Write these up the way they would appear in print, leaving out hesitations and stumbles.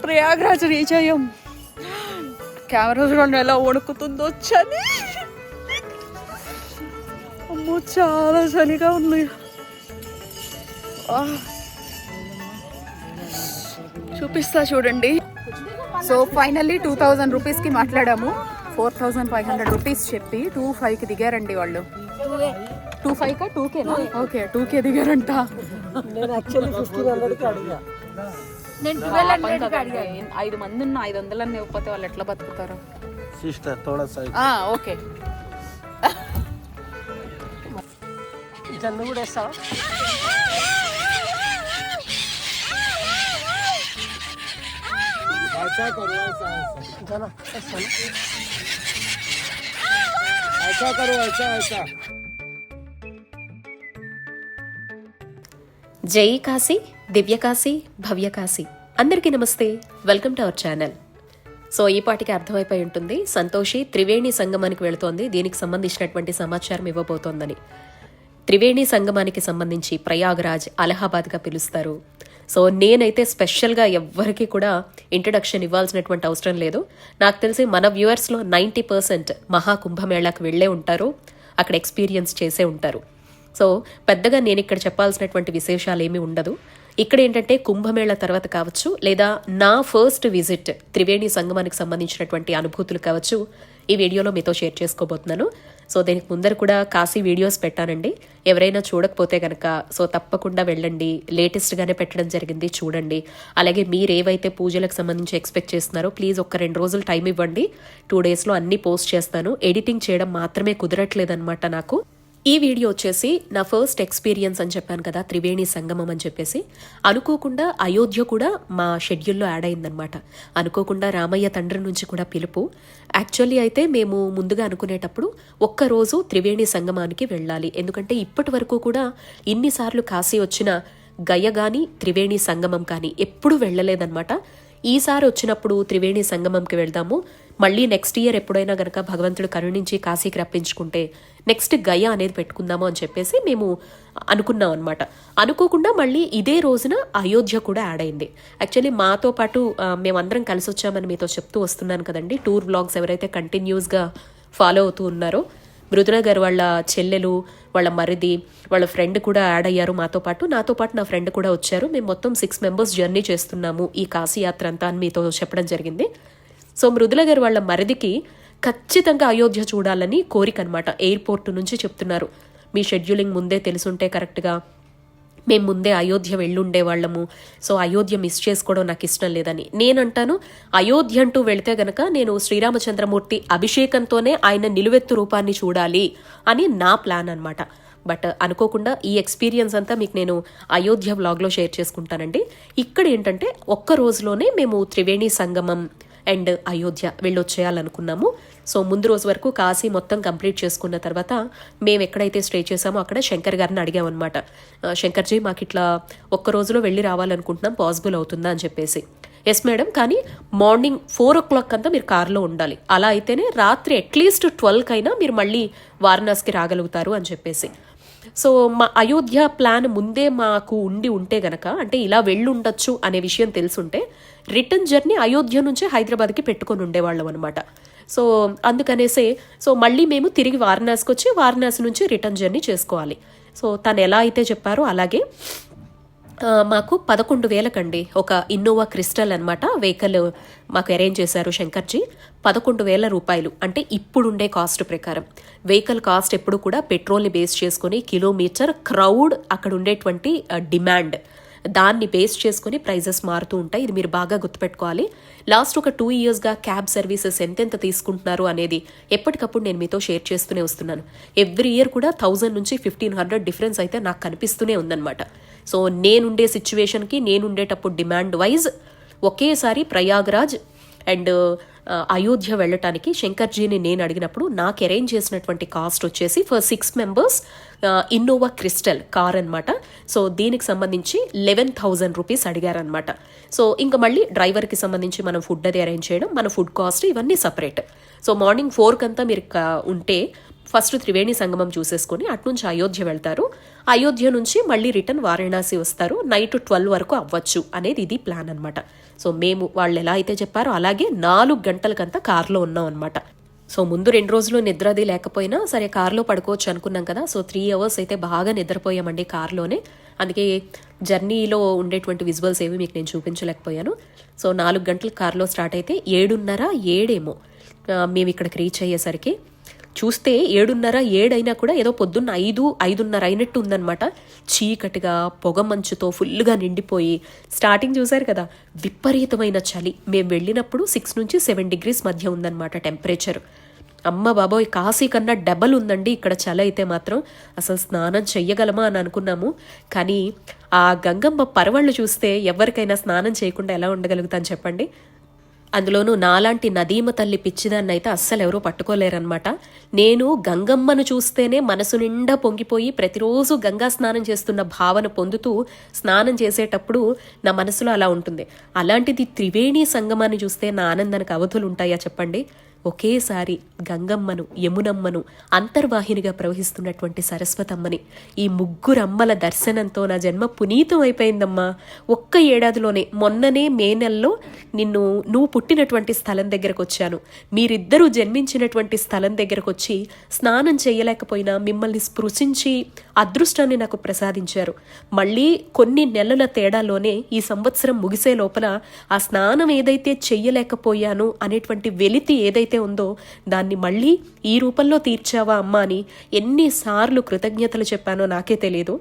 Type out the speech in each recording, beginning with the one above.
Prayagraj reach అయ్యాం. Camera చూడండి ఎలా వణుకుతుందో చలి. అమ్మో చాలా చలిగా ఉంది. చూపిస్తా చూడండి. సో ఫైనల్లీ 2000 రూపీస్కి మాట్లాడాము. 4500 రూపీస్ చెప్పి 25కి దిగారండి వాళ్ళు. 25కా 2Kనా? ఓకే 2K దిగారంట. నేను యాక్చువల్లీ 1500కి అడిగా. నేను 1200కి అడిగా. 5 మంది ఉన్న 500 అని ఇవ్వకపోతే వాళ్ళు ఎట్లా బతుకుతారు సిస్టర్? थोड़ा सा ఓకే. జన్ను కూడా వేస్తావా? ऐसा करो, ऐसा जाना, ऐसा करो, ऐसा ऐसा. జై కాశీ, దివ్య కాశీ, భవ్య కాశీ. అందరికీ నమస్తే, welcome to our channel. So ఈ పాటికి అర్థమైపోయి ఉంటుంది, సంతోషి త్రివేణి సంగమానికి వెళుతోంది. దీనికి సంబంధించినటువంటి సమాచారం ఇవ్వబోతోందని. త్రివేణి సంగమానికి సంబంధించి ప్రయాగరాజ్, అలహాబాద్గా పిలుస్తారు. సో నేనైతే స్పెషల్గా ఎవ్వరికి కూడా ఇంట్రడక్షన్ ఇవ్వాల్సినటువంటి అవసరం లేదు. నాకు తెలిసి మన వ్యూవర్స్లో 90% మహాకుంభమేళాకు వెళ్ళే ఉంటారు, అక్కడ ఎక్స్పీరియన్స్ చేసే ఉంటారు. సో పెద్దగా నేను ఇక్కడ చెప్పాల్సినటువంటి విశేషాలు ఏమీ ఉండదు. ఇక్కడ ఏంటంటే కుంభమేళా తర్వాత కావచ్చు, లేదా నా ఫస్ట్ విజిట్ త్రివేణి సంగమానికి సంబంధించినటువంటి అనుభూతులు కావచ్చు, ఈ వీడియోలో మీతో షేర్ చేసుకోబోతున్నాను. సో దీనికి ముందర కూడా కాశీ వీడియోస్ పెట్టానండి. ఎవరైనా చూడకపోతే కనుక సో తప్పకుండా వెళ్ళండి. లేటెస్ట్గానే పెట్టడం జరిగింది, చూడండి. అలాగే మీరు ఏవైతే పూజలకు సంబంధించి ఎక్స్పెక్ట్ చేస్తున్నారో ప్లీజ్ ఒక్క 2 రోజులు టైం ఇవ్వండి. 2 డేస్లో అన్నీ పోస్ట్ చేస్తాను. ఎడిటింగ్ చేయడం మాత్రమే కుదరట్లేదన్నమాట నాకు. ఈ వీడియో వచ్చేసి నా ఫస్ట్ ఎక్స్పీరియన్స్ అని చెప్పాను కదా, త్రివేణి సంగమం అని చెప్పేసి. అనుకోకుండా అయోధ్య కూడా మా షెడ్యూల్లో యాడ్ అయిందనమాట. అనుకోకుండా రామయ్య తండ్రి నుంచి కూడా పిలుపు. యాక్చువల్లీ అయితే మేము ముందుగా అనుకునేటప్పుడు ఒక్కరోజు త్రివేణి సంగమానికి వెళ్ళాలి. ఎందుకంటే ఇప్పటి వరకు కూడా ఇన్నిసార్లు కాశీ వచ్చిన గయ కానీ త్రివేణి సంగమం కానీ ఎప్పుడూ వెళ్ళలేదన్నమాట. ఈసారి వచ్చినప్పుడు త్రివేణి సంగమంకి వెళ్దాము, మళ్ళీ నెక్స్ట్ ఇయర్ ఎప్పుడైనా గనక భగవంతుడు కరుణించి కాశీకి రప్పించుకుంటే నెక్స్ట్ గయ అనేది పెట్టుకుందాము అని చెప్పేసి మేము అనుకున్నాం అనమాట. అనుకోకుండా మళ్ళీ ఇదే రోజున అయోధ్య కూడా యాడ్ అయింది. యాక్చువల్లీ మాతో పాటు మేమందరం కలిసి వచ్చామని మీతో చెప్తూ వస్తున్నాను కదండి. టూర్ వ్లాగ్స్ ఎవరైతే కంటిన్యూస్గా ఫాలో అవుతూ ఉన్నారో, మృదుల గారు వాళ్ళ చెల్లెలు, వాళ్ళ మరిది, వాళ్ళ ఫ్రెండ్ కూడా యాడ్ అయ్యారు మాతో పాటు. నాతో పాటు నా ఫ్రెండ్ కూడా వచ్చారు. మేము మొత్తం 6 మెంబర్స్ జర్నీ చేస్తున్నాము ఈ కాశీ యాత్ర అంతా అని మీతో చెప్పడం జరిగింది. సో మృదుల గారు వాళ్ళ మరిదికి ఖచ్చితంగా అయోధ్య చూడాలని కోరిక అనమాట. ఎయిర్పోర్ట్ నుంచి చెప్తున్నారు, మీ షెడ్యూలింగ్ ముందే తెలుసుంటే కరెక్ట్గా మేము ముందే అయోధ్య వెళ్ళుండే వాళ్ళము. సో అయోధ్య మిస్ చేసుకోవడం నాకు ఇష్టం లేదని నేనంటాను. అయోధ్య అంటూ వెళితే గనక నేను శ్రీరామచంద్రమూర్తి అభిషేకంతోనే ఆయన నిలువెత్తు రూపాన్ని చూడాలి అని నా ప్లాన్ అనమాట. బట్ అనుకోకుండా ఈ ఎక్స్పీరియన్స్ అంతా మీకు నేను అయోధ్య వ్లాగ్లో షేర్ చేసుకుంటానండి. ఇక్కడ ఏంటంటే ఒక్క రోజులోనే మేము త్రివేణి సంగమం అండ్ అయోధ్య వెళ్ళొచ్చేయాలనుకున్నాము. సో ముందు రోజు వరకు కాశీ మొత్తం కంప్లీట్ చేసుకున్న తర్వాత మేము ఎక్కడైతే స్టే చేసామో అక్కడ శంకర్ గారిని అడిగామన్నమాట. శంకర్జీ మాకు ఇట్లా ఒక్క రోజులో వెళ్ళి రావాలనుకుంటున్నాం, పాసిబుల్ అవుతుందా అని చెప్పేసి. ఎస్ మేడం, కానీ మార్నింగ్ 4 o'clock అంతా మీరు కారులో ఉండాలి. అలా అయితేనే రాత్రి అట్లీస్ట్ 12 అయినా మీరు మళ్ళీ వారణాసికి రాగలుగుతారు అని చెప్పేసి. సో మా అయోధ్య ప్లాన్ ముందే మాకు ఉంటే గనక, అంటే ఇలా వెళ్ళుండొచ్చు అనే విషయం తెలుసుంటే రిటర్న్ జర్నీ అయోధ్య నుంచే హైదరాబాద్కి పెట్టుకొని ఉండేవాళ్ళం అనమాట. సో అందుకనేసే సో మళ్ళీ మేము తిరిగి వారణాసికి వచ్చి వారణాసి నుంచి రిటర్న్ జర్నీ చేసుకోవాలి. సో తను ఎలా అయితే చెప్పారో అలాగే మాకు 11,000కండి ఒక ఇన్నోవా క్రిస్టల్ అనమాట వెహికల్ మాకు అరేంజ్ చేశారు శంకర్జీ. 11,000 రూపాయలు అంటే ఇప్పుడుండే కాస్ట్ ప్రకారం. వెహికల్ కాస్ట్ ఎప్పుడు కూడా పెట్రోల్ని బేస్ చేసుకుని, కిలోమీటర్, క్రౌడ్, అక్కడ ఉండేటువంటి డిమాండ్, దాన్ని బేస్ చేసుకుని ప్రైజెస్ మారుతూ ఉంటాయి. ఇది మీరు బాగా గుర్తుపెట్టుకోవాలి. లాస్ట్ ఒక 2 yearsగా క్యాబ్ సర్వీసెస్ ఎంతెంత తీసుకుంటున్నారు అనేది ఎప్పటికప్పుడు నేను మీతో షేర్ చేస్తూనే వస్తున్నాను. ఎవ్రీ ఇయర్ కూడా 1000 నుంచి 1500 డిఫరెన్స్ అయితే నాకు కనిపిస్తూనే ఉందన్నమాట. సో నేనుండే సిచ్యువేషన్కి, నేనుండేటప్పుడు డిమాండ్ వైజ్ ఒకేసారి ప్రయాగ్రాజ్ అండ్ అయోధ్య వెళ్ళటానికి శంకర్జీని నేను అడిగినప్పుడు నాకు అరేంజ్ చేసినటువంటి కాస్ట్ వచ్చేసి for 6 members Innova crystal car అనమాట. సో దీనికి సంబంధించి 11,000 రూపీస్ అడిగారనమాట. సో ఇంకా మళ్ళీ డ్రైవర్కి సంబంధించి మనం ఫుడ్ అది అరేంజ్ చేయడం, మన ఫుడ్ కాస్ట్ ఇవన్నీ సపరేట్. సో మార్నింగ్ 4 కంతా మీరు ఉంటే ఫస్ట్ త్రివేణి సంగమం చూసేసుకొని అట్నుంచి అయోధ్య వెళ్తారు. అయోధ్య నుంచి మళ్ళీ రిటర్న్ వారణాసి వస్తారు. నైట్ 12 వరకు అవ్వచ్చు అనేది ఇది ప్లాన్ అనమాట. సో మేము వాళ్ళు ఎలా అయితే చెప్పారో అలాగే 4 గంటలకంతా కార్లో ఉన్నాం అనమాట. సో ముందు 2 రోజులు నిద్రది లేకపోయినా సరే కార్లో పడుకోవచ్చు అనుకున్నాం కదా. సో 3 అవర్స్ అయితే బాగా నిద్రపోయామండి కార్లోనే. అందుకే జర్నీలో ఉండేటువంటి విజువల్స్ ఏవి మీకు నేను చూపించలేకపోయాను. సో 4 గంటలు కార్లో స్టార్ట్ అయితే 7:30, 7 ఏమో మేము ఇక్కడికి రీచ్ అయ్యేసరికి. చూస్తే 7:30, 7 అయినా కూడా ఏదో పొద్దున్న 5, 5:30 అయినట్టు ఉందన్నమాట. చీకటిగా పొగ మంచుతో ఫుల్గా నిండిపోయి, స్టార్టింగ్ చూసారు కదా విపరీతమైన చలి. మేము వెళ్ళినప్పుడు 6 నుంచి 7 degrees మధ్య ఉందన్నమాట టెంపరేచర్. అమ్మ బాబోయ్, కాశీ కన్నా డబల్ ఉందండి ఇక్కడ చలి అయితే మాత్రం. అసలు స్నానం చెయ్యగలమా అని అనుకున్నాము. కానీ ఆ గంగమ్మ పరవళ్ళు చూస్తే ఎవరికైనా స్నానం చేయకుండా ఎలా ఉండగలుగుతాను చెప్పండి. అందులోనూ నాలాంటి నదీమ తల్లి పిచ్చిదాన్ని అయితే అస్సలు ఎవరూ పట్టుకోలేరనమాట. నేను గంగమ్మను చూస్తేనే మనసు నిండా పొంగిపోయి ప్రతిరోజు గంగా స్నానం చేస్తున్న భావన పొందుతూ స్నానం చేసేటప్పుడు నా మనసులో అలా ఉంటుంది. అలాంటిది త్రివేణి సంగమాన్ని చూస్తే నా ఆనందానికి అవధులు ఉంటాయా చెప్పండి. ఒకేసారి గంగమ్మను, యమునమ్మను, అంతర్వాహినిగా ప్రవహిస్తున్నటువంటి సరస్వతమ్మని, ఈ 3 అమ్మల దర్శనంతో నా జన్మ పునీతం అయిపోయిందమ్మా. ఒక్క ఏడాదిలోనే మొన్ననే మే నెలలో నువ్వు పుట్టినటువంటి స్థలం దగ్గరకు వచ్చాను. మీరిద్దరూ జన్మించినటువంటి స్థలం దగ్గరకు వచ్చి స్నానం చేయలేకపోయినా మిమ్మల్ని స్పృశించి అదృష్టాన్ని నాకు ప్రసాదించారు. మళ్ళీ కొన్ని నెలల తేడాలోనే ఈ సంవత్సరం ముగిసే లోపల ఆ స్నానం ఏదైతే చెయ్యలేకపోయాను అనేటువంటి వెలితి ఏదైతే ఉందో దాన్ని మళ్ళీ ఈ రూపంలో తీర్చావా అమ్మ అని ఎన్నిసార్లు కృతజ్ఞతలు చెప్పానో నాకే తెలియదు.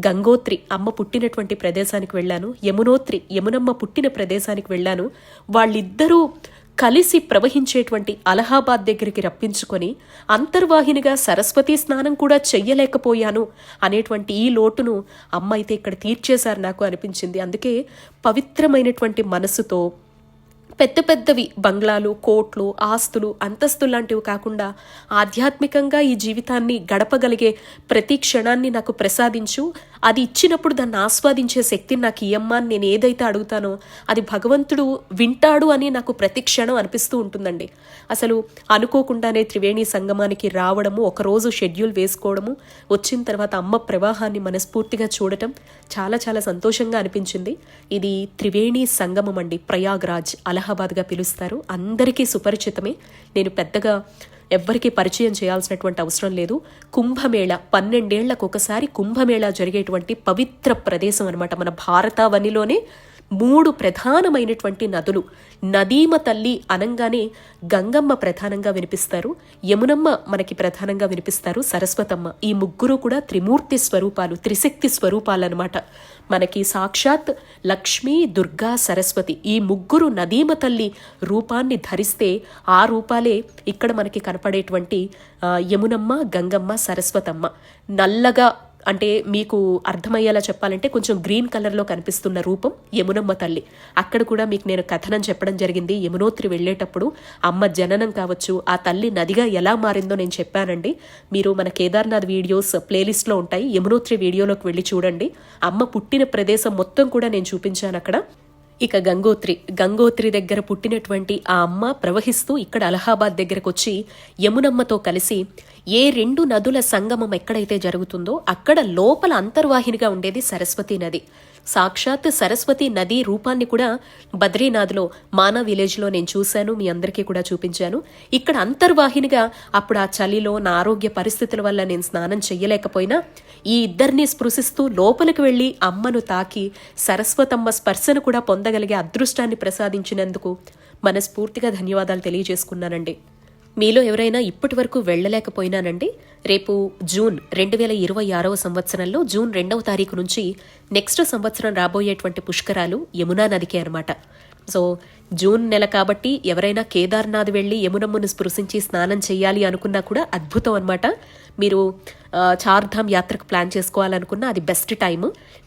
గంగోత్రి అమ్మ పుట్టినటువంటి ప్రదేశానికి వెళ్ళాను, యమునోత్రి యమునమ్మ పుట్టిన ప్రదేశానికి వెళ్ళాను. వాళ్ళిద్దరూ కలిసి ప్రవహించేటువంటి అలహాబాద్ దగ్గరికి రప్పించుకొని అంతర్వాహినిగా సరస్వతీ స్నానం కూడా చెయ్యలేకపోయాను అనేటువంటి ఈ లోటును అమ్మ అయితే ఇక్కడ తీర్చేశారు నాకు అనిపించింది. అందుకే పవిత్రమైనటువంటి మనసుతో పెద్ద పెద్దవి బంగ్లాలు, కోట్లు, ఆస్తులు, అంతస్తులు లాంటివి కాకుండా ఆధ్యాత్మికంగా ఈ జీవితాన్ని గడపగలిగే ప్రతి క్షణాన్ని నాకు ప్రసాదించు. అది ఇచ్చినప్పుడు దాన్ని ఆస్వాదించే శక్తిని నాకు ఇయ్యమ్మా అని నేను ఏదైతే అడుగుతానో అది భగవంతుడు వింటాడు అని నాకు ప్రతి క్షణం అనిపిస్తూ ఉంటుందండి. అసలు అనుకోకుండానే త్రివేణి సంగమానికి రావడము, ఒకరోజు షెడ్యూల్ వేసుకోవడము, వచ్చిన తర్వాత అమ్మ ప్రవాహాన్ని మనస్ఫూర్తిగా చూడటం చాలా చాలా సంతోషంగా అనిపించింది. ఇది త్రివేణి సంగమం అండి. ప్రయాగ్రాజ్, అలహాబాద్గా పిలుస్తారు. అందరికీ సుపరిచితమే. నేను పెద్దగా ఎవ్వరికీ పరిచయం చేయాల్సినటువంటి అవసరం లేదు. కుంభమేళ 12 ఏళ్లకు ఒకసారి కుంభమేళ జరిగేటువంటి పవిత్ర ప్రదేశం అనమాట. మన భారతావనిలోనే 3 ప్రధానమైనటువంటి నదులు. నదీమ తల్లి అనంగానే గంగమ్మ ప్రధానంగా వినిపిస్తారు, యమునమ్మ మనకి ప్రధానంగా వినిపిస్తారు, సరస్వతమ్మ. ఈ 3 కూడా త్రిమూర్తి స్వరూపాలు, త్రిశక్తి స్వరూపాలు అనమాట. మనకి సాక్షాత్ లక్ష్మీ, దుర్గా, సరస్వతి ఈ 3 నదీమ తల్లి రూపాన్ని ధరిస్తే ఆ రూపాలే ఇక్కడ మనకి కనపడేటువంటి యమునమ్మ, గంగమ్మ, సరస్వతమ్మ. నల్లగా అంటే మీకు అర్థమయ్యేలా చెప్పాలంటే కొంచెం గ్రీన్ కలర్లో కనిపిస్తున్న రూపం యమునమ్మ తల్లి. అక్కడ కూడా మీకు నేను కథనం చెప్పడం జరిగింది. యమునోత్రి వెళ్ళేటప్పుడు అమ్మ జననం కావచ్చు, ఆ తల్లి నదిగా ఎలా మారిందో నేను చెప్పానండి. మీరు మన కేదార్నాథ్ వీడియోస్ ప్లేలిస్ట్లో ఉంటాయి. యమునోత్రి వీడియోలోకి వెళ్ళి చూడండి. అమ్మ పుట్టిన ప్రదేశం మొత్తం కూడా నేను చూపించాను అక్కడ. ఇక గంగోత్రి దగ్గర పుట్టినటువంటి ఆ అమ్మ ప్రవహిస్తూ ఇక్కడ అలహాబాద్ దగ్గరకు వచ్చి యమునమ్మతో కలిసి ఏ 2 నదుల సంగమం ఎక్కడైతే జరుగుతుందో అక్కడ లోపల అంతర్వాహినిగా ఉండేది సరస్వతీ నది. సాక్షాత్ సరస్వతి నది రూపాన్ని కూడా బద్రీనాథ్లో మానా విలేజ్లో నేను చూశాను, మీ అందరికీ కూడా చూపించాను. ఇక్కడ అంతర్వాహినిగా అప్పుడు ఆ చలిలో నా ఆరోగ్య పరిస్థితుల వల్ల నేను స్నానం చెయ్యలేకపోయినా ఈ ఇద్దరిని స్పృశిస్తూ లోపలికి వెళ్ళి అమ్మను తాకి సరస్వతమ్మ స్పర్శను కూడా పొందగలిగే అదృష్టాన్ని ప్రసాదించినందుకు మనస్ఫూర్తిగా ధన్యవాదాలు తెలియజేసుకున్నానండి. మీలో ఎవరైనా ఇప్పటి వరకు వెళ్ళలేకపోయినానండి, రేపు జూన్ 2026 సంవత్సరంలో జూన్ 2వ తారీఖు నుంచి నెక్స్ట్ సంవత్సరం రాబోయేటువంటి పుష్కరాలు యమునా నదికే అనమాట. సో జూన్ నెల కాబట్టి ఎవరైనా కేదార్నాథ్ వెళ్ళి యమునమ్మను స్పృశించి స్నానం చేయాలి అనుకున్నా కూడా అద్భుతం అనమాట. మీరు చార్ధామ్ యాత్రకు ప్లాన్ చేసుకోవాలనుకున్నా అది బెస్ట్ టైం.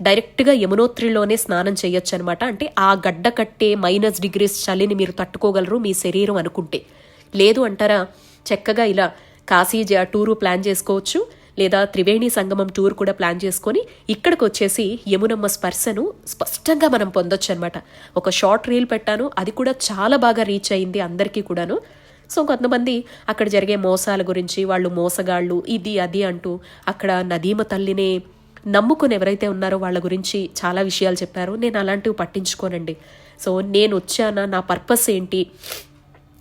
డైరెక్ట్గా యమునోత్రిలోనే స్నానం చేయొచ్చు అనమాట. అంటే ఆ గడ్డ కట్టే -డిగ్రీస్ చలిని మీరు తట్టుకోగలరు మీ శరీరం అనుకుంటే. లేదు అంటారా, చక్కగా ఇలా కాశీ టూరు ప్లాన్ చేసుకోవచ్చు, లేదా త్రివేణి సంగమం టూర్ కూడా ప్లాన్ చేసుకొని ఇక్కడికి వచ్చేసి యమునమ్మ స్పర్శను స్పష్టంగా మనం పొందొచ్చు అనమాట. ఒక షార్ట్ రీల్ పెట్టాను, అది కూడా చాలా బాగా రీచ్ అయింది అందరికీ కూడాను. సో కొంతమంది అక్కడ జరిగే మోసాల గురించి, వాళ్ళు మోసగాళ్ళు ఇది అది అంటూ అక్కడ నదీమ తల్లినే నమ్ముకుని ఎవరైతే ఉన్నారో వాళ్ళ గురించి చాలా విషయాలు చెప్పారు. నేను అలాంటివి పట్టించుకోనండి. సో నేను వచ్చానా, నా పర్పస్ ఏంటి,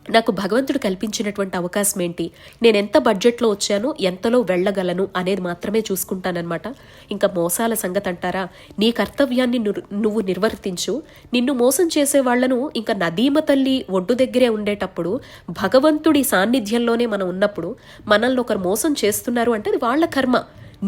నాకు భగవంతుడు కల్పించినటువంటి అవకాశం ఏంటి, నేను ఎంత బడ్జెట్లో వచ్చాను, ఎంతలో వెళ్ళగలను అనేది మాత్రమే చూసుకుంటానన్నమాట. ఇంకా మోసాల సంగతి అంటారా, నీ కర్తవ్యాన్ని నువ్వు నిర్వర్తించు. నిన్ను మోసం చేసే వాళ్లను ఇంకా నదీమ తల్లి ఒడ్డు దగ్గరే ఉండేటప్పుడు, భగవంతుడి సాన్నిధ్యంలోనే మనం ఉన్నప్పుడు మనల్ని ఒకరు మోసం చేస్తున్నారు అంటే అది వాళ్ళ కర్మ.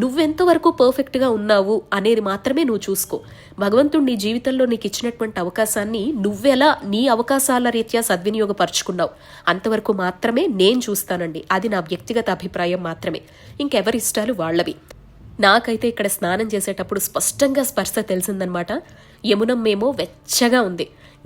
నువ్వెంతవరకు పర్ఫెక్ట్గా ఉన్నావు అనేది మాత్రమే నువ్వు చూసుకో. భగవంతుడు నీ జీవితంలో నీకు ఇచ్చినటువంటి అవకాశాన్ని నువ్వెలా నీ అవకాశాల రీత్యా సద్వినియోగపరుచుకున్నావు అంతవరకు మాత్రమే నేను చూస్తానండి. అది నా వ్యక్తిగత అభిప్రాయం మాత్రమే. ఇంకెవరి ఇష్టాలు వాళ్ళవి. నాకైతే ఇక్కడ స్నానం చేసేటప్పుడు స్పష్టంగా స్పర్శ తెలిసిందనమాట. యమునమ్మేమో వెచ్చగా ఉంది,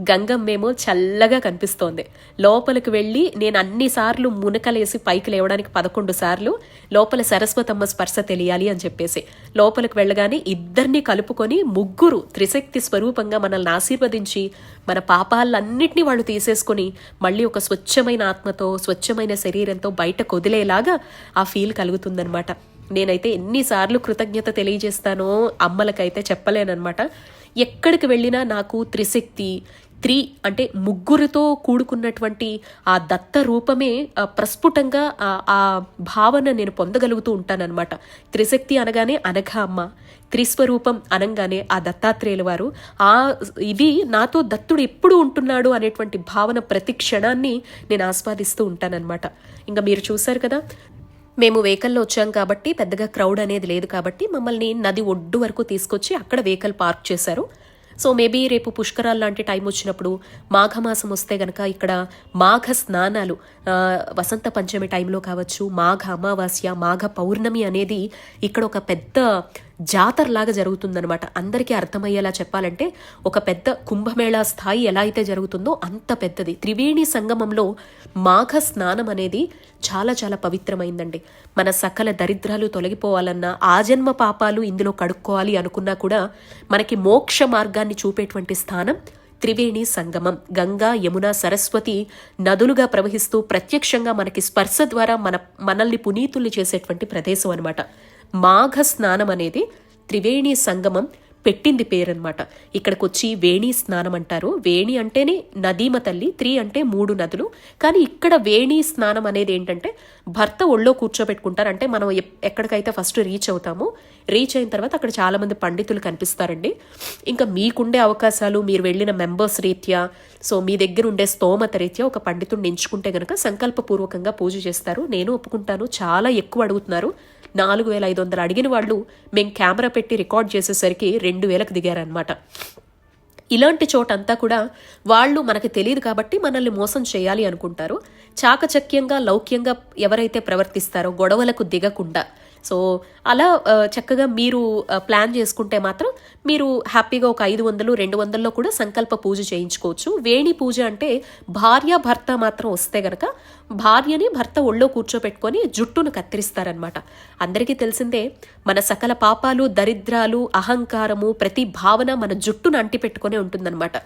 గంగమ్మేమో చల్లగా కనిపిస్తోంది. లోపలికి వెళ్ళి నేను అన్నిసార్లు మునకలేసి పైకి లేవడానికి 11 సార్లు లోపల సరస్వతమ్మ స్పర్శ తెలియాలి అని చెప్పేసి లోపలికి వెళ్ళగానే ఇద్దరిని కలుపుకొని ముగ్గురు త్రిశక్తి స్వరూపంగా మనల్ని ఆశీర్వదించి మన పాపాలన్నింటినీ వాళ్ళు తీసేసుకుని మళ్ళీ ఒక స్వచ్ఛమైన ఆత్మతో, స్వచ్ఛమైన శరీరంతో బయటకు వదిలేలాగా ఆ ఫీల్ కలుగుతుందనమాట. నేనైతే ఎన్నిసార్లు కృతజ్ఞత తెలియజేస్తానో అమ్మలకైతే చెప్పలేనమాట. ఎక్కడికి వెళ్ళినా నాకు త్రిశక్తి, అంటే ముగ్గురితో కూడుకున్నటువంటి ఆ దత్త రూపమే ప్రస్ఫుటంగా ఆ భావన నేను పొందగలుగుతూ ఉంటానన్నమాట. త్రిశక్తి అనగానే అనఘ అమ్మ, త్రిస్వరూపం అనగానే ఆ దత్తాత్రేయుల వారు, ఇది నాతో దత్తుడు ఎప్పుడు ఉంటున్నాడు అనేటువంటి భావన ప్రతి క్షణాన్ని నేను ఆస్వాదిస్తూ ఉంటానన్నమాట. ఇంకా మీరు చూశారు కదా, మేము వెహికల్లో వచ్చాం కాబట్టి పెద్దగా క్రౌడ్ అనేది లేదు కాబట్టి మమ్మల్ని నది ఒడ్డు వరకు తీసుకొచ్చి అక్కడ వెహికల్ పార్క్ చేశారు. సో మేబీ రేపు పుష్కరాలు లాంటి టైం వచ్చినప్పుడు, మాఘమాసం వస్తే గనక ఇక్కడ మాఘ స్నానాలు, వసంత పంచమి టైంలో కావచ్చు, మాఘ అమావాస్య, మాఘ పౌర్ణమి అనేది ఇక్కడ ఒక పెద్ద జాతరలాగా జరుగుతుందనమాట. అందరికీ అర్థమయ్యేలా చెప్పాలంటే ఒక పెద్ద కుంభమేళా స్థాయి ఎలా అయితే జరుగుతుందో అంత పెద్దది. త్రివేణి సంగమంలో మాఘ స్నానం అనేది చాలా చాలా పవిత్రమైందండి. మన సకల దరిద్రాలు తొలగిపోవాలన్నా, ఆజన్మ పాపాలు ఇందులో కడుక్కోవాలి అనుకున్నా కూడా మనకి మోక్ష మార్గాన్ని చూపేటువంటి స్థానం త్రివేణి సంగమం. గంగా, యమున, సరస్వతి నదులుగా ప్రవహిస్తూ ప్రత్యక్షంగా మనకి స్పర్శ ద్వారా మనల్ని పునీతుల్ని చేసేటువంటి ప్రదేశం అనమాట. మాఘ స్నానం అనేది త్రివేణి సంగమం పెట్టింది పేరనమాట. ఇక్కడికి వచ్చి వేణి స్నానం అంటారు. వేణి అంటేనే నదీమ తల్లి, 3 అంటే 3 నదులు. కానీ ఇక్కడ వేణి స్నానం అనేది ఏంటంటే భర్త ఒళ్ళో కూర్చోబెట్టుకుంటారు. అంటే మనం ఎక్కడికైతే ఫస్ట్ రీచ్ అవుతామో, రీచ్ అయిన తర్వాత అక్కడ చాలా మంది పండితులు కనిపిస్తారండి. ఇంకా మీకుండే అవకాశాలు, మీరు వెళ్ళిన మెంబర్స్ రీత్యా, సో మీ దగ్గర ఉండే స్తోమత రీత్యా ఒక పండితుడిని ఎంచుకుంటే గనక సంకల్పపూర్వకంగా పూజ చేస్తారు. నేను ఒప్పుకుంటాను, చాలా ఎక్కువ అడుగుతున్నారు. 4500 అడిగిన వాళ్ళు మేము కెమెరా పెట్టి రికార్డ్ చేసేసరికి 2000కి దిగారనమాట. ఇలాంటి చోటంతా కూడా వాళ్ళు మనకి తెలియదు కాబట్టి మనల్ని మోసం చేయాలి అనుకుంటారు. చాకచక్యంగా, లౌక్యంగా ఎవరైతే ప్రవర్తిస్తారో, గొడవలకు దిగకుండా, సో అలా చక్కగా మీరు ప్లాన్ చేసుకుంటే మాత్రం మీరు హ్యాపీగా ఒక 500, 200లో కూడా సంకల్ప పూజ చేయించుకోవచ్చు. వేణి పూజ అంటే భార్య భర్త మాత్రం వస్తే గనక భార్యని భర్త ఒళ్ళో కూర్చోపెట్టుకొని జుట్టును కత్తిరిస్తారనమాట. అందరికీ తెలిసిందే, మన సకల పాపాలు, దరిద్రాలు, అహంకారము, ప్రతి భావన మన జుట్టును అంటిపెట్టుకునే ఉంటుందన్నమాట.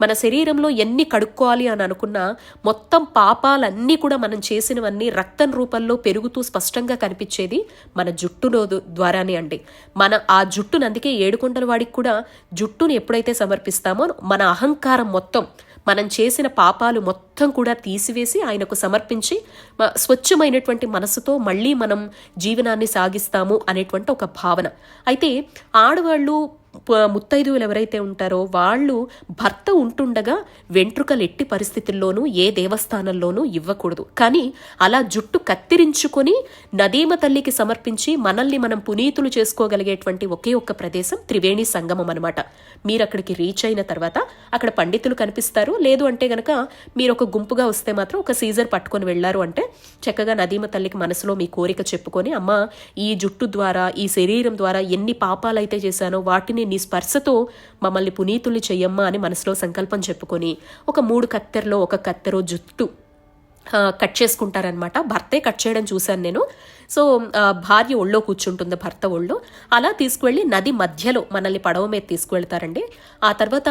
మన శరీరంలో ఎన్ని కడుక్కోవాలి అని అనుకున్నా మొత్తం పాపాలన్నీ కూడా మనం చేసినవన్నీ రక్తం రూపంలో పెరుగుతూ స్పష్టంగా కనిపించేది మన జుట్టులో ద్వారానే అండి. మన ఆ జుట్టును, అందుకే ఏడుకొండల వాడికి కూడా జుట్టును ఎప్పుడైతే సమర్పిస్తామో మన అహంకారం మొత్తం, మనం చేసిన పాపాలు మొత్తం కూడా తీసివేసి ఆయనకు సమర్పించి స్వచ్ఛమైనటువంటి మనసుతో మళ్ళీ మనం జీవనాన్ని సాగిస్తాము అనేటువంటి ఒక భావన. అయితే ఆడవాళ్ళు, ముత్తైదువులు ఎవరైతే ఉంటారో వాళ్ళు భర్త ఉంటుండగా వెంట్రుకలు ఎట్టి పరిస్థితుల్లోనూ ఏ దేవస్థానంలోనూ ఇవ్వకూడదు. కానీ అలా జుట్టు కత్తిరించుకొని నదీమ తల్లికి సమర్పించి మనల్ని మనం పునీతులు చేసుకోగలిగేటువంటి ఒకే ఒక్క ప్రదేశం త్రివేణి సంగమం అనమాట. మీరు అక్కడికి రీచ్ అయిన తర్వాత అక్కడ పండితులు కనిపిస్తారు. లేదు అంటే గనక మీరు ఒక గుంపుగా వస్తే మాత్రం ఒక సీజర్ పట్టుకొని వెళ్లారు అంటే చక్కగా నదీమ తల్లికి మనసులో మీ కోరిక చెప్పుకొని, అమ్మ ఈ జుట్టు ద్వారా, ఈ శరీరం ద్వారా ఎన్ని పాపాలైతే చేశానో వాటిని నీ స్పర్శతో మమ్మల్ని పునీతుల్ని చెయ్యమ్మా అని మనసులో సంకల్పం చెప్పుకొని ఒక 3 కత్తెరలో ఒక కత్తెరో జుట్టు కట్ చేసుకుంటారనమాట. భర్తే కట్ చేయడం చూశాను నేను. సో భార్య ఒళ్ళో కూర్చుంటుంది, భర్త ఒళ్ళో. అలా తీసుకువెళ్ళి నది మధ్యలో మనల్ని పడవ మీద తీసుకువెళ్తారండి. ఆ తర్వాత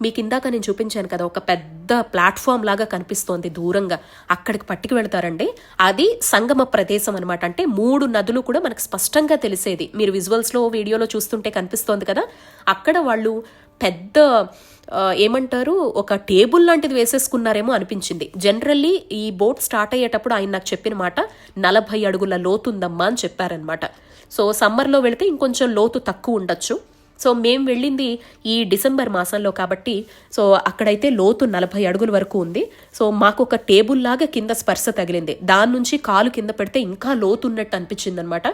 మీకు ఇందాక నేను చూపించాను కదా, ఒక పెద్ద ప్లాట్ఫామ్ లాగా కనిపిస్తోంది దూరంగా, అక్కడికి పట్టుకు వెళ్తారండి. అది సంగమ ప్రదేశం అనమాట. అంటే 3 నదులు కూడా మనకు స్పష్టంగా తెలిసేది. మీరు విజువల్స్లో వీడియోలో చూస్తుంటే కనిపిస్తోంది కదా, అక్కడ వాళ్ళు పెద్ద ఏమంటారు, ఒక టేబుల్ లాంటిది వేసేసుకున్నారేమో అనిపించింది. జనరల్లీ ఈ బోట్ స్టార్ట్ అయ్యేటప్పుడు ఆయన నాకు చెప్పిన మాట 40 అడుగుల లోతు ఉందమ్మా అని చెప్పారనమాట. సో సమ్మర్లో వెళితే ఇంకొంచెం లోతు తక్కువ ఉండొచ్చు. సో మేము వెళ్ళింది ఈ డిసెంబర్ మాసంలో కాబట్టి సో అక్కడైతే లోతు 40 అడుగుల వరకు ఉంది. సో మాకు ఒక టేబుల్ లాగా కింద స్పర్శ తగిలింది. దాని నుంచి కాలు కింద పెడితే ఇంకా లోతు ఉన్నట్టు అనిపించింది అనమాట.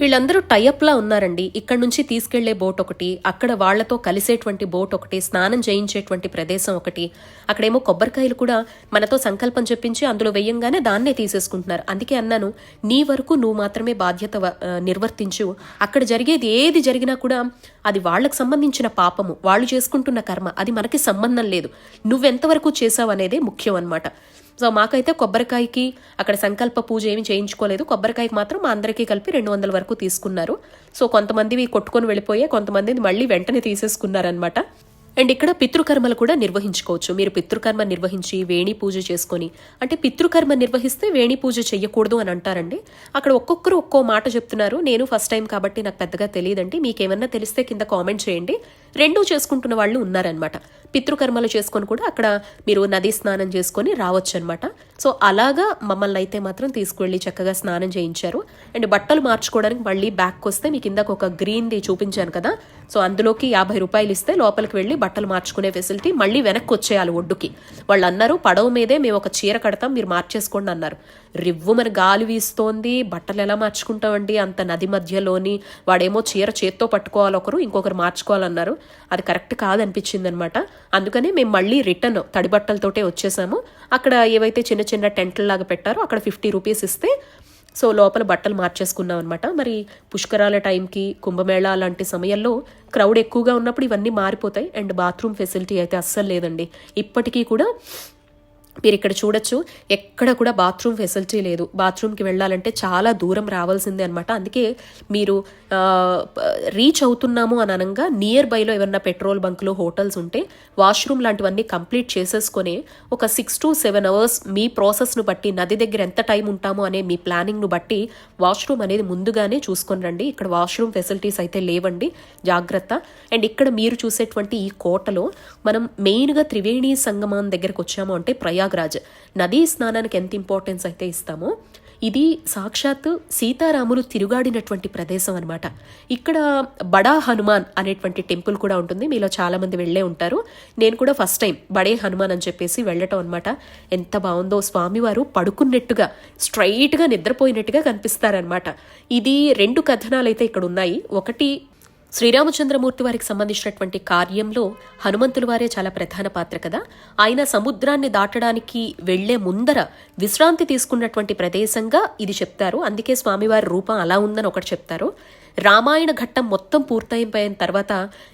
వీళ్ళందరూ టైఅప్లా ఉన్నారండి. ఇక్కడ నుంచి తీసుకెళ్లే బోట్ ఒకటి, అక్కడ వాళ్లతో కలిసేటువంటి బోట్ ఒకటి, స్నానం చేయించేటువంటి ప్రదేశం ఒకటి, అక్కడేమో కొబ్బరికాయలు కూడా మనతో సంకల్పం చెప్పించి అందులో వెయ్యంగానే దాన్నే తీసేసుకుంటున్నారు. అందుకే అన్నాను, నీ వరకు నువ్వు మాత్రమే బాధ్యత నిర్వర్తించు. అక్కడ జరిగేది ఏది జరిగినా కూడా అది వాళ్లకు సంబంధించిన పాపము, వాళ్ళు చేసుకుంటున్న కర్మ, అది మనకి సంబంధం లేదు. నువ్వెంతవరకు చేసావు అనేదే ముఖ్యం అన్నమాట. సో మాకైతే కొబ్బరికాయకి అక్కడ సంకల్ప పూజ ఏమి చేయించుకోలేదు. కొబ్బరికాయకి మాత్రం మా అందరికీ కలిపి 200 వరకు తీసుకున్నారు. సో కొంతమందివి కొట్టుకొని వెళ్ళిపోయే, కొంతమందిని మళ్ళీ వెంటనే తీసేసుకున్నారనమాట. అండ్ ఇక్కడ పితృకర్మలు కూడా నిర్వహించుకోవచ్చు. మీరు పితృకర్మ నిర్వహించి వేణి పూజ చేసుకొని, అంటే పితృకర్మ నిర్వహిస్తే వేణి పూజ చెయ్యకూడదు అని అంటారండి. అక్కడ ఒక్కొక్కరు ఒక్కో మాట చెప్తున్నారు. నేను ఫస్ట్ టైం కాబట్టి నాకు పెద్దగా తెలియదండి. మీకేమన్నా తెలిస్తే కింద కామెంట్ చేయండి. 2 చేసుకుంటున్న వాళ్ళు ఉన్నారనమాట. పితృకర్మలు చేసుకొని కూడా అక్కడ మీరు నదీ స్నానం చేసుకొని రావచ్చు అనమాట. సో అలాగా మమ్మల్ని అయితే మాత్రం తీసుకువెళ్ళి చక్కగా స్నానం చేయించారు. అండ్ బట్టలు మార్చుకోవడానికి మళ్ళీ బ్యాక్ వస్తే మీకు ఇందాక ఒక గ్రీన్ది చూపించాను కదా, సో అందులోకి 50 రూపాయలు ఇస్తే లోపలికి వెళ్ళి బట్టలు మార్చుకునే ఫెసిలిటీ. మళ్ళీ వెనక్కి వచ్చేయాలి ఒడ్డుకి. వాళ్ళు అన్నారు, పడవ మీదే మేము ఒక చీర కడతాం, మీరు మార్చేసుకోండి అన్నారు. రివ్వు మన గాలి వీస్తోంది, బట్టలు ఎలా మార్చుకుంటామండి అంత నది మధ్యలోని. వాడేమో చీర చేత్తో పట్టుకోవాలి ఒకరు, ఇంకొకరు మార్చుకోవాలన్నారు. అది కరెక్ట్ కాదనిపించింది అనమాట. అందుకనే మేము మళ్ళీ రిటర్న్ తడి బట్టలతోటే వచ్చేసాము. అక్కడ ఏవైతే చిన్న చిన్న టెంట్ల లాగా పెట్టారో అక్కడ 50 రూపీస్ ఇస్తే సో లోపల బట్టలు మార్చేసుకున్నాం అనమాట. మరి పుష్కరాల టైంకి, కుంభమేళా లాంటి సమయంలో క్రౌడ్ ఎక్కువగా ఉన్నప్పుడు ఇవన్నీ మారిపోతాయి. అండ్ బాత్రూమ్ ఫెసిలిటీ అయితే అస్సలు లేదండి. ఇప్పటికీ కూడా మీరు ఇక్కడ చూడొచ్చు, ఎక్కడ కూడా బాత్రూమ్ ఫెసిలిటీ లేదు. బాత్రూమ్కి వెళ్ళాలంటే చాలా దూరం రావాల్సిందే అనమాట. అందుకే మీరు రీచ్ అవుతున్నాము అని అనగా నియర్ బైలో ఏమన్నా పెట్రోల్ బంకులు, హోటల్స్ ఉంటే వాష్రూమ్ లాంటివన్నీ కంప్లీట్ చేసేసుకొని ఒక 6 to 7 అవర్స్ మీ ప్రాసెస్ను బట్టి, నది దగ్గర ఎంత టైం ఉంటామో అనే మీ ప్లానింగ్ను బట్టి వాష్రూమ్ అనేది ముందుగానే చూసుకొని రండి. ఇక్కడ వాష్రూమ్ ఫెసిలిటీస్ అయితే లేవండి, జాగ్రత్త. అండ్ ఇక్కడ మీరు చూసేటువంటి ఈ కోటలో మనం మెయిన్గా త్రివేణి సంగమం దగ్గరకు వచ్చాము అంటే ప్రయాగ్రాజ్ నదీ స్నానానికి ఎంత ఇంపార్టెన్స్ అయితే ఇస్తామో, ఇది సాక్షాత్తు సీతారాములు తిరుగాడినటువంటి ప్రదేశం అనమాట. ఇక్కడ బడా హనుమాన్ అనేటువంటి టెంపుల్ కూడా ఉంటుంది. మీలో చాలా మంది వెళ్ళే ఉంటారు. నేను కూడా ఫస్ట్ టైం బడే హనుమాన్ అని చెప్పేసి వెళ్ళటం అనమాట. ఎంత బాగుందో, స్వామివారు పడుకున్నట్టుగా స్ట్రైట్గా నిద్రపోయినట్టుగా కనిపిస్తారనమాట. ఇది 2 కథనాలు అయితే ఇక్కడ ఉన్నాయి. ఒకటి, శ్రీరామచంద్రమూర్తి వారికి సంబంధించినటువంటి కార్యంలో హనుమంతుల వారే చాలా ప్రధాన పాత్ర కదా. ఆయన సముద్రాన్ని దాటడానికి వెళ్లే ముందర విశ్రాంతి తీసుకున్నటువంటి ప్రదేశంగా ఇది చెప్తారు. అందుకే స్వామివారి రూపం అలా ఉందని ఒకటి చెప్తారు. రామాయణ ఘట్టం మొత్తం పూర్తయిపోయిన తర్వాత,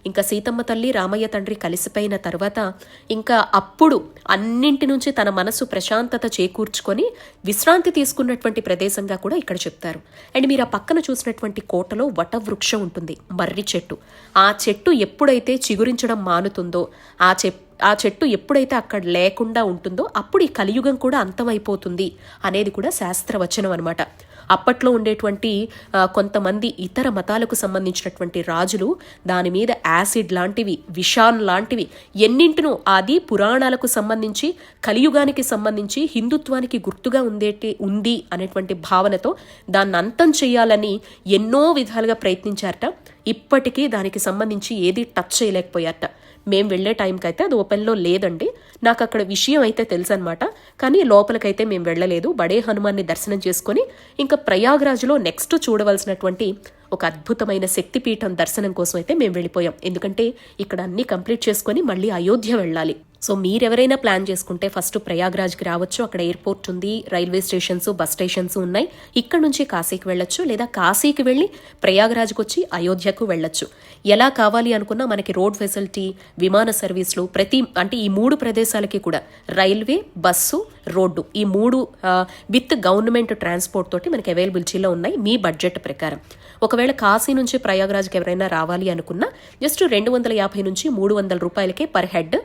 ఇంకా సీతమ్మ తల్లి రామయ్య తండ్రి కలిసిపోయిన తర్వాత, ఇంకా అప్పుడు అన్నింటి నుంచి తన మనసు ప్రశాంతత చేకూర్చుకొని విశ్రాంతి తీసుకున్నటువంటి ప్రదేశంగా కూడా ఇక్కడ చెప్తారు. అండ్ మీరు ఆ పక్కన చూసినటువంటి కోటలో వటవృక్షం ఉంటుంది, మర్రి చెట్టు. ఆ చెట్టు ఎప్పుడైతే చిగురించడం మానుతుందో, ఆ చెట్టు ఎప్పుడైతే అక్కడ లేకుండా ఉంటుందో అప్పుడు ఈ కలియుగం కూడా అంతమైపోతుంది అనేది కూడా శాస్త్రవచనం అనమాట. అప్పట్లో ఉండేటువంటి కొంతమంది ఇతర మతాలకు సంబంధించినటువంటి రాజులు దాని మీద యాసిడ్ లాంటివి, విషాన్ లాంటివి ఎన్నింటినో, అది పురాణాలకు సంబంధించి, కలియుగానికి సంబంధించి, హిందుత్వానికి గుర్తుగా ఉంది అనేటువంటి భావనతో దాన్ని అంతం చేయాలని ఎన్నో విధాలుగా ప్రయత్నించారట. ఇప్పటికీ దానికి సంబంధించి ఏది టచ్ చేయలేకపోయారట. మేము వెళ్లే టైంకి అయితే అది ఓపెన్లో లేదండి. నాకు అక్కడ విషయం అయితే తెలుసు అనమాట. కానీ లోపలికైతే మేము వెళ్ళలేదు. బడే హనుమాన్ని దర్శనం చేసుకొని ఇంకా ప్రయాగ్రాజ్లో నెక్స్ట్ చూడవలసినటువంటి ఒక అద్భుతమైన శక్తిపీఠం దర్శనం కోసం అయితే మేము వెళ్ళిపోయాం. ఎందుకంటే ఇక్కడ అన్నీ కంప్లీట్ చేసుకొని మళ్ళీ అయోధ్య వెళ్ళాలి. సో మీరెవరైనా ప్లాన్ చేసుకుంటే ఫస్ట్ ప్రయాగ్రాజ్కి రావచ్చు. అక్కడ ఎయిర్పోర్ట్ ఉంది, రైల్వే స్టేషన్స్, బస్ స్టేషన్స్ ఉన్నాయి. ఇక్కడ నుంచి కాశీకి వెళ్ళొచ్చు, లేదా కాశీకి వెళ్ళి ప్రయాగ్రాజ్కి వచ్చి అయోధ్యకు వెళ్ళొచ్చు. ఎలా కావాలి అనుకున్నా మనకి రోడ్ ఫెసిలిటీ, విమాన సర్వీసులు అంటే ఈ 3 ప్రదేశాలకి కూడా రైల్వే, బస్సు, రోడ్డు, ఈ 3 విత్ గవర్నమెంట్ ట్రాన్స్పోర్ట్ తోటి మనకి అవైలబిలిటీలో ఉన్నాయి మీ బడ్జెట్ ప్రకారం. ఒకవేళ కాశీ నుంచి ప్రయాగ్రాజ్కి ఎవరైనా రావాలి అనుకున్నా జస్ట్ 250 నుంచి 300 రూపాయలకే పర్ హెడ్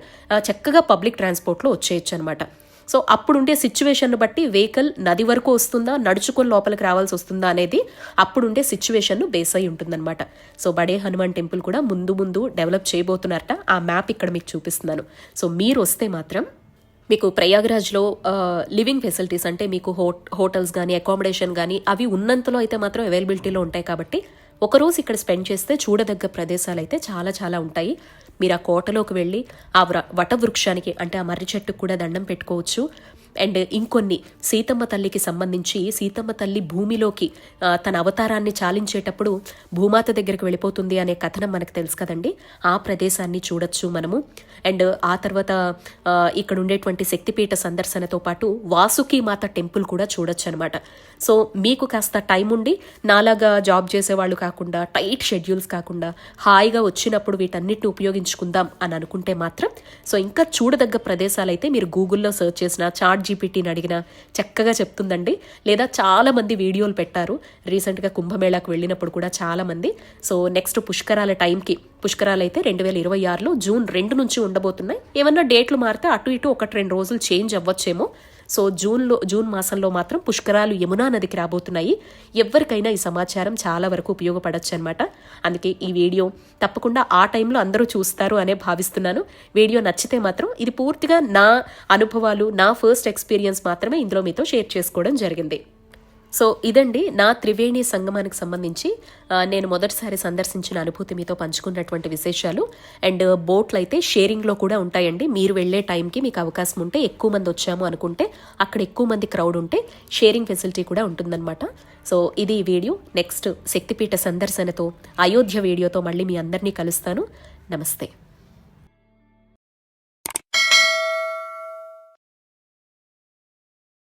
చక్కగా పబ్లిక్ ట్రాన్స్పోర్ట్లో వచ్చేయచ్చు అనమాట. సో అప్పుడుండే సిచ్యువేషన్ను బట్టి వెహికల్ నది వరకు వస్తుందా, నడుచుకొని లోపలికి రావాల్సి వస్తుందా అనేది అప్పుడుండే సిచ్యువేషన్ను బేస్ అయి ఉంటుందన్నమాట. సో బడే హనుమాన్ టెంపుల్ కూడా ముందు డెవలప్ చేయబోతున్నారట. ఆ మ్యాప్ ఇక్కడ మీకు చూపిస్తున్నాను. సో మీరు వస్తే మాత్రం మీకు ప్రయాగ్రాజ్లో లివింగ్ ఫెసిలిటీస్ అంటే మీకు హోటల్స్ కానీ, అకామిడేషన్ కానీ అవి ఉన్నంతలో అయితే మాత్రం అవైలబిలిటీలో ఉంటాయి. కాబట్టి ఒకరోజు ఇక్కడ స్పెండ్ చేస్తే చూడదగ్గ ప్రదేశాలు అయితే చాలా చాలా ఉంటాయి. మీరు ఆ కోటలోకి వెళ్ళి ఆ వటవృక్షానికి అంటే ఆ మర్రి చెట్టుకు కూడా దండం పెట్టుకోవచ్చు. అండ్ ఇంకొన్ని సీతమ్మ తల్లికి సంబంధించి, సీతమ్మ తల్లి భూమిలోకి తన అవతారాన్ని చాలించేటప్పుడు భూమాత దగ్గరికి వెళ్ళిపోతుంది అనే కథనం మనకు తెలుసు కదండి. ఆ ప్రదేశాన్ని చూడొచ్చు మనము. అండ్ ఆ తర్వాత ఇక్కడ ఉండేటువంటి శక్తిపీఠ సందర్శనతో పాటు వాసుకి మాత టెంపుల్ కూడా చూడొచ్చు అనమాట. సో మీకు కాస్త టైం ఉండి నాలాగా జాబ్ చేసేవాళ్ళు కాకుండా, టైట్ షెడ్యూల్స్ కాకుండా హాయిగా వచ్చినప్పుడు వీటన్నిటిని ఉపయోగించుకుందాం అని అనుకుంటే మాత్రం సో ఇంకా చూడదగ్గ ప్రదేశాలు అయితే మీరు గూగుల్లో సెర్చ్ చేసిన, చాట్ జీపీటీని అడిగినా చక్కగా చెప్తుందండి. లేదా చాలా మంది వీడియోలు పెట్టారు రీసెంట్గా కుంభమేళాకు వెళ్ళినప్పుడు కూడా చాలా మంది. సో నెక్స్ట్ పుష్కరాల టైంకి, పుష్కరాలు అయితే 2026లో జూన్ 2 నుంచి ఉండబోతున్నాయి. ఏమన్నా డేట్లు మారితే అటు ఇటు 1-2 రోజులు చేంజ్ అవ్వచ్చేమో. సో జూన్ మాసంలో మాత్రం పుష్కరాలు యమునా నదికి రాబోతున్నాయి. ఎవరికైనా ఈ సమాచారం చాలా వరకు ఉపయోగపడచ్చు అనమాట. అందుకే ఈ వీడియో తప్పకుండా ఆ టైంలో అందరూ చూస్తారు అనే భావిస్తున్నాను. వీడియో నచ్చితే మాత్రం ఇది పూర్తిగా నా అనుభవాలు, నా ఫస్ట్ ఎక్స్పీరియన్స్ మాత్రమే ఇందులో మీతో షేర్ చేసుకోవడం జరిగింది. సో ఇదండి నా త్రివేణి సంగమానికి సంబంధించి నేను మొదటిసారి సందర్శించిన అనుభూతి మీతో పంచుకున్నటువంటి విశేషాలు. అండ్ బోట్లు అయితే షేరింగ్లో కూడా ఉంటాయండి. మీరు వెళ్ళే టైంకి మీకు అవకాశం ఉంటే, ఎక్కువ మంది వచ్చాము అనుకుంటే, అక్కడ ఎక్కువ మంది క్రౌడ్ ఉంటే షేరింగ్ ఫెసిలిటీ కూడా ఉంటుందన్నమాట. సో ఇది ఈ వీడియో. నెక్స్ట్ శక్తిపీఠ సందర్శనతో, అయోధ్య వీడియోతో మళ్ళీ మీ అందరినీ కలుస్తాను. నమస్తే.